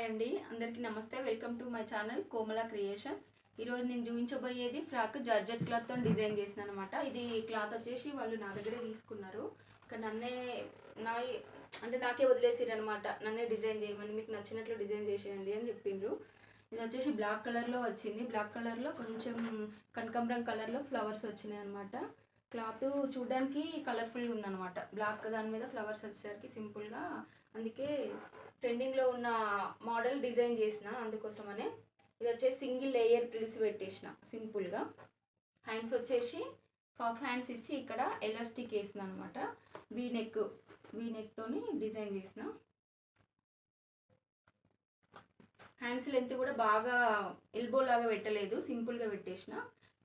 Hi అండి, అందరికీ నమస్తే. Welcome to my channel Komala creations. ఈరోజు నేను చూపించబోయేది ఫ్రాక్ జార్జెట్ క్లాత్తో డిజైన్ చేసిన అనమాట. ఇది క్లాత్ వచ్చేసి వాళ్ళు నా దగ్గరే తీసుకున్నారు. ఇక్కడ నాకే వదిలేసిరు అనమాట. నన్నే డిజైన్ చేయమని, మీకు నచ్చినట్లు డిజైన్ చేసేయండి అని చెప్పిండ్రు. ఇది వచ్చేసి బ్లాక్ కలర్లో వచ్చింది. బ్లాక్ కలర్లో కొంచెం కనకాంబరం కలర్లో ఫ్లవర్స్ వచ్చినాయి అనమాట. క్లాత్ చూడడానికి కలర్ఫుల్గా ఉందన్నమాట. బ్లాక్ దాని మీద ఫ్లవర్స్ వచ్చేసరికి సింపుల్గా, అందుకే ట్రెండింగ్లో ఉన్న మోడల్ డిజైన్ చేసిన. అందుకోసమనే ఇది వచ్చేసి సింగిల్ లేయర్ ప్రిల్స్ పెట్టేసిన సింపుల్గా. హ్యాండ్స్ వచ్చేసి హాఫ్ హ్యాండ్స్ ఇచ్చి ఇక్కడ ఎలాస్టిక్ వేసిన అనమాట. వీ నెక్తోని డిజైన్ చేసిన. హ్యాండ్స్ లెంత్ కూడా బాగా ఎల్బో లాగా పెట్టలేదు, సింపుల్గా పెట్టేసిన.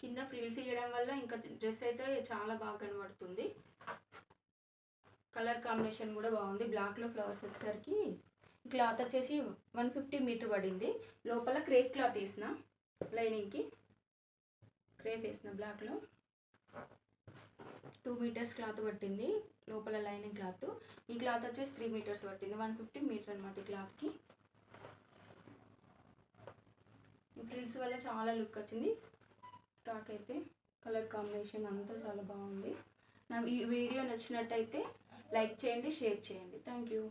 కింద ఫ్రిల్స్ ఇవ్వడం వల్ల ఇంకా డ్రెస్ అయితే చాలా బాగా కనబడుతుంది. కలర్ కాంబినేషన్ కూడా బాగుంది. బ్లాక్లో ఫ్లవర్స్ వచ్చేసరికి క్లాత్ వచ్చేసి 150 మీటర్ పడింది. లోపల క్రేప్ క్లాత్ వేసిన, లైనింగ్కి క్రేప్ వేసిన. బ్లాక్లో 2 మీటర్స్ క్లాత్ పట్టింది లోపల లైనింగ్ క్లాత్. ఈ క్లాత్ వచ్చేసి 3 మీటర్స్ పట్టింది. 150 మీటర్ అనమాట ఈ క్లాత్కి. ఈ ఫ్రిల్స్ వల్ల చాలా లుక్ వచ్చింది. ఫ్రాక్ అయితే కలర్ కాంబినేషన్ అంతా చాలా బాగుంది. నా ఈ వీడియో నచ్చినట్టయితే లైక్ చేయండి, షేర్ చేయండి. Thank you.